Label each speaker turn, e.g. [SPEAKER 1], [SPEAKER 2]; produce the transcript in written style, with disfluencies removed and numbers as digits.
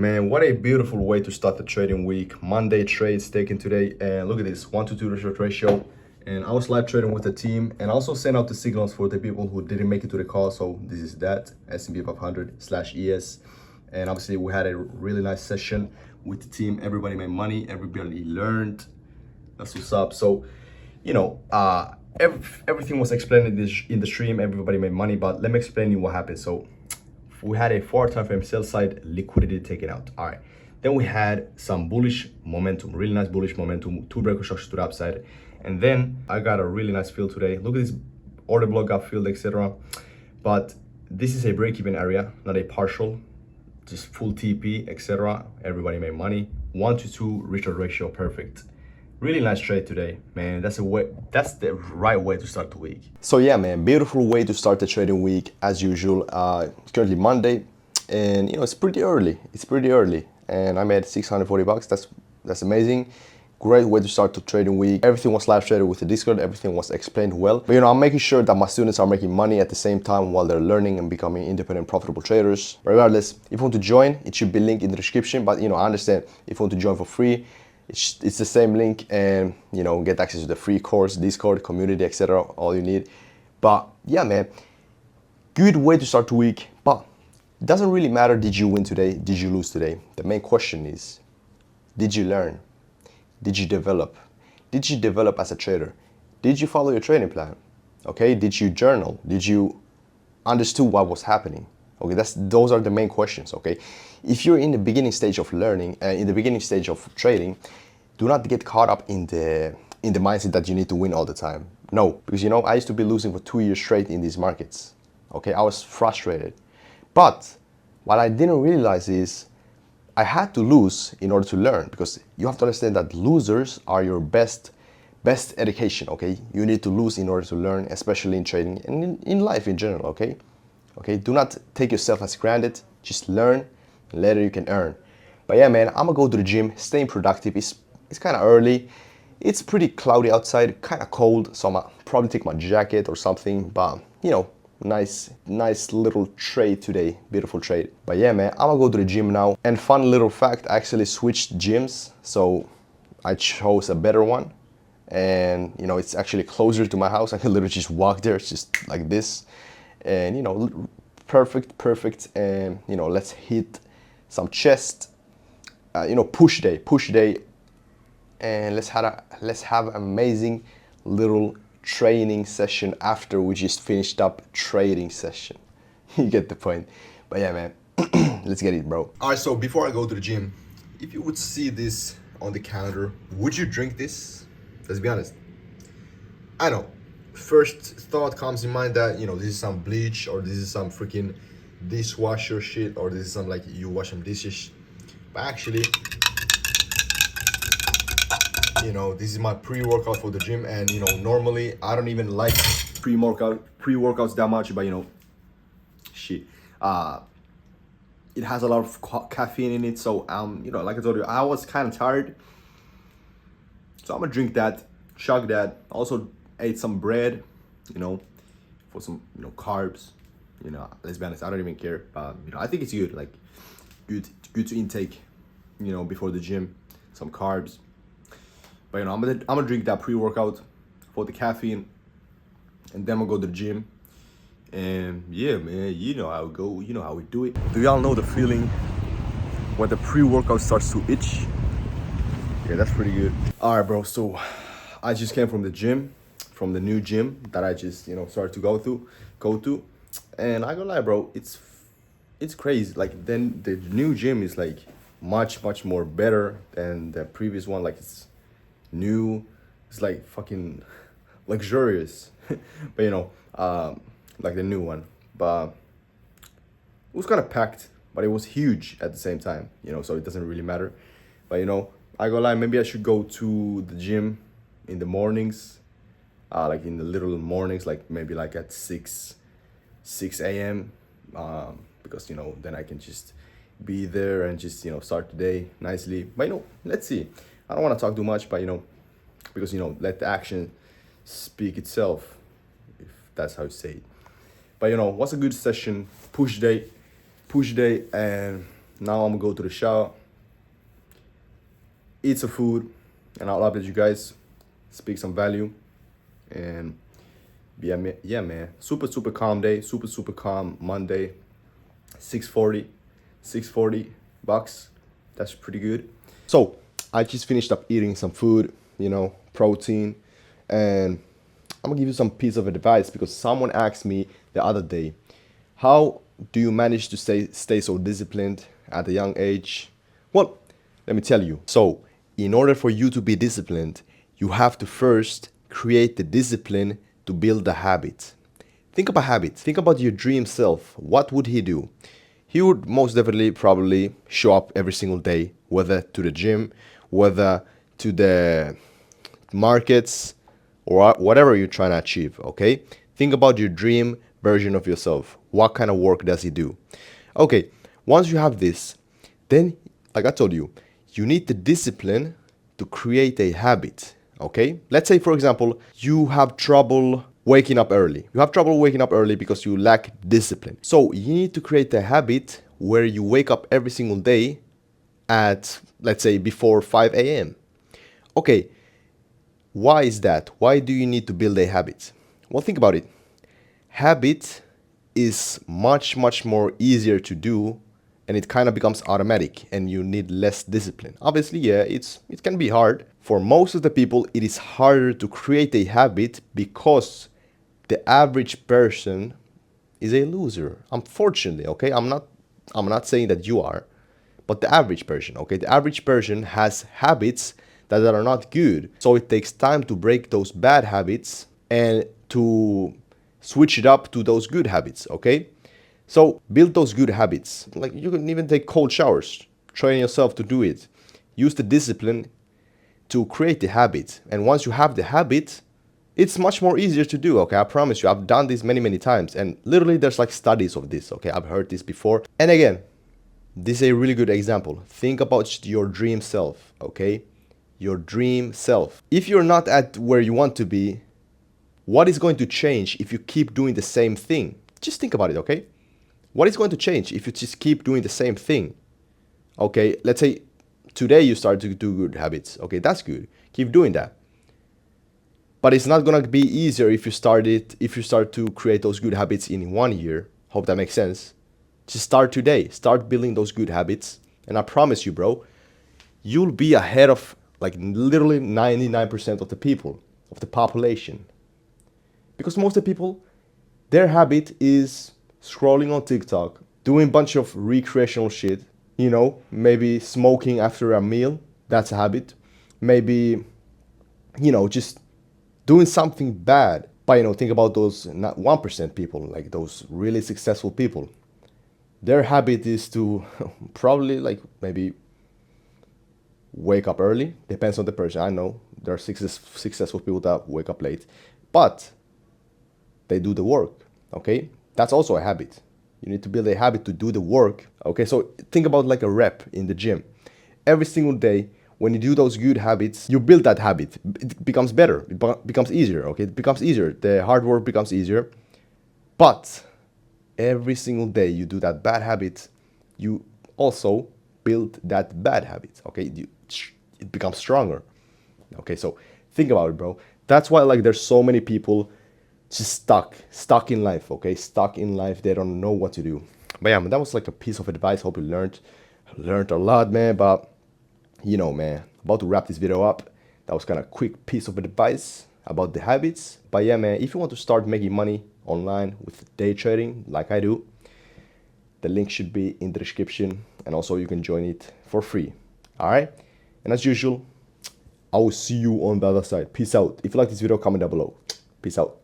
[SPEAKER 1] Man, what a beautiful way to start the trading week. Monday trades taken today, and look at this 1-to-2 result ratio. And I was live trading with the team, and also sent out the signals for the people who didn't make it to the call. So this is that S&P 500/ES, and obviously we had a really nice session with the team. Everybody made money. Everybody learned. That's what's up. So, everything was explained in the stream. Everybody made money, but let me explain you what happened. So we had a 4 time frame sell side liquidity taken out. All right. Then we had some bullish momentum, really nice bullish momentum, two breaker structures to the upside. And then I got a really nice fill today. Look at this order block got filled, etc. But this is a break-even area, not a partial, just full TP, etc. Everybody made money. 1-to-2 return ratio, perfect. Really nice trade today, man. That's the right way to start the week.
[SPEAKER 2] So yeah, man, beautiful way to start the trading week as usual. It's currently Monday, and it's pretty early. And I made $640. That's amazing. Great way to start the trading week. Everything was live traded with the Discord. Everything was explained well. But I'm making sure that my students are making money at the same time while they're learning and becoming independent, profitable traders. Regardless, if you want to join, it should be linked in the description. But I understand if you want to join for free, it's the same link, and get access to the free course, Discord, community, etc. All you need. But yeah, man, good way to start the week. But it doesn't really matter, did you win today, did you lose today? The main question is, did you learn? Did you develop? Did you develop as a trader? Did you follow your trading plan? Okay, did you journal? Did you understand what was happening? Okay, those are the main questions. Okay, if you're in the beginning stage of learning, in the beginning stage of trading, do not get caught up in the mindset that you need to win all the time. No, because I used to be losing for 2 years straight in these markets. Okay, I was frustrated, but what I didn't realize is I had to lose in order to learn, because you have to understand that losers are your best education. Okay, you need to lose in order to learn, especially in trading and in life in general. Okay, do not take yourself as granted. Just learn, and later you can earn. But yeah, man, I'm gonna go to the gym, staying productive. It's kind of early. It's pretty cloudy outside, kind of cold, so I'm gonna probably take my jacket or something. But nice little trade today, beautiful trade. But yeah, man, I'm gonna go to the gym now. And fun little fact, I actually switched gyms, so I chose a better one. And it's actually closer to my house. I can literally just walk there. It's just like this. And perfect. And let's hit some chest. Push day. And let's have an amazing little training session after we just finished up trading session. You get the point. But yeah, man, let's get it, bro.
[SPEAKER 1] All right, so before I go to the gym, if you would see this on the calendar, would you drink this? Let's be honest. I know, first thought comes in mind that this is some bleach, or this is some freaking dishwasher shit, or this is some like you wash some dishes. But actually, this is my pre-workout for the gym. And normally I don't even like pre-workouts that much, but shit, it has a lot of caffeine in it. So like I told you, I was kind of tired, so I'm gonna drink that, chug that. Also ate some bread, for some carbs. Let's be honest, I don't even care. I think it's good, like good to intake, before the gym, some carbs. But I'm gonna drink that pre-workout for the caffeine, and then we'll go to the gym. And yeah, man, you know how it go, you know how we do it.
[SPEAKER 2] Do y'all know the feeling when the pre-workout starts to itch?
[SPEAKER 1] Yeah, that's pretty good. All right, bro. So I just came from the gym, from the new gym that I just started to go to, and I gonna lie, bro, it's crazy. Like, then the new gym is like much more better than the previous one. Like, it's new, it's like fucking luxurious. But like the new one. But it was kind of packed, but it was huge at the same time, so it doesn't really matter. But I go lie, maybe I should go to the gym in the mornings, like in the little mornings, like maybe like at 6 a.m. Because then I can just be there and just start the day nicely. But let's see. I don't want to talk too much, but because let the action speak itself, if that's how you say it. But what's a good session? Push day, and Now I'm gonna go to the shower, eat some food, and I'll update you guys, speak some value, and yeah, man. Super calm day. Super calm Monday. 640, 640 bucks. That's pretty good.
[SPEAKER 2] So I just finished up eating some food, protein, and I'm gonna give you some piece of advice because someone asked me the other day, how do you manage to stay so disciplined at a young age? Well, let me tell you. So in order for you to be disciplined, you have to first create the discipline to build the habit. Think about habits. Think about your dream self. What would he do? He would most definitely probably show up every single day, whether to the gym, whether to the markets, or whatever you're trying to achieve, okay? Think about your dream version of yourself. What kind of work does he do? Okay, once you have this, then, like I told you, you need the discipline to create a habit, okay? Let's say, for example, you have trouble waking up early. You have trouble waking up early because you lack discipline. So you need to create a habit where you wake up every single day at, let's say, before 5 a.m. Okay, why is that? Why do you need to build a habit? Well, think about it. Habit is much more easier to do, and it kind of becomes automatic and you need less discipline. Obviously, yeah, it can be hard. For most of the people, it is harder to create a habit because the average person is a loser. Unfortunately, okay? I'm not saying that you are, but the average person, okay? The average person has habits that are not good. So it takes time to break those bad habits and to switch it up to those good habits, okay? So build those good habits. Like you can even take cold showers, train yourself to do it. Use the discipline to create the habit. And once you have the habit, it's much more easier to do, okay? I promise you, I've done this many times. And literally there's like studies of this, okay? I've heard this before. And again, this is a really good example. Think about your dream self, okay? Your dream self. If you're not at where you want to be, what is going to change if you keep doing the same thing? Just think about it, okay? What is going to change if you just keep doing the same thing? Okay, let's say today you start to do good habits. Okay, that's good. Keep doing that. But it's not gonna be easier if you start to create those good habits in 1 year. Hope that makes sense. Just start today. Start building those good habits. And I promise you, bro, you'll be ahead of like literally 99% of the people, of the population. Because most of the people, their habit is scrolling on TikTok, doing a bunch of recreational shit, maybe smoking after a meal, that's a habit. Maybe, just doing something bad. But, think about those not 1% people, like those really successful people. Their habit is to probably like maybe wake up early. Depends on the person. I know there are successful people that wake up late, but they do the work, okay? That's also a habit. You need to build a habit to do the work, okay? So think about like a rep in the gym. Every single day, when you do those good habits, you build that habit. It becomes better. It becomes easier, okay? It becomes easier. The hard work becomes easier. But every single day you do that bad habit, you also build that bad habit, okay? It becomes stronger, okay? So think about it, bro. That's why like there's so many people just stuck in life, okay? Stuck in life. They don't know what to do. But yeah, man, that was like a piece of advice. Hope you learned a lot, man. But man, about to wrap this video up. That was kind of a quick piece of advice about the habits. But yeah, man, if you want to start making money online with day trading like I do, the link should be in the description, and also you can join it for free. All right, and as usual, I will see you on the other side. Peace out. If you like this video, comment down below. Peace out.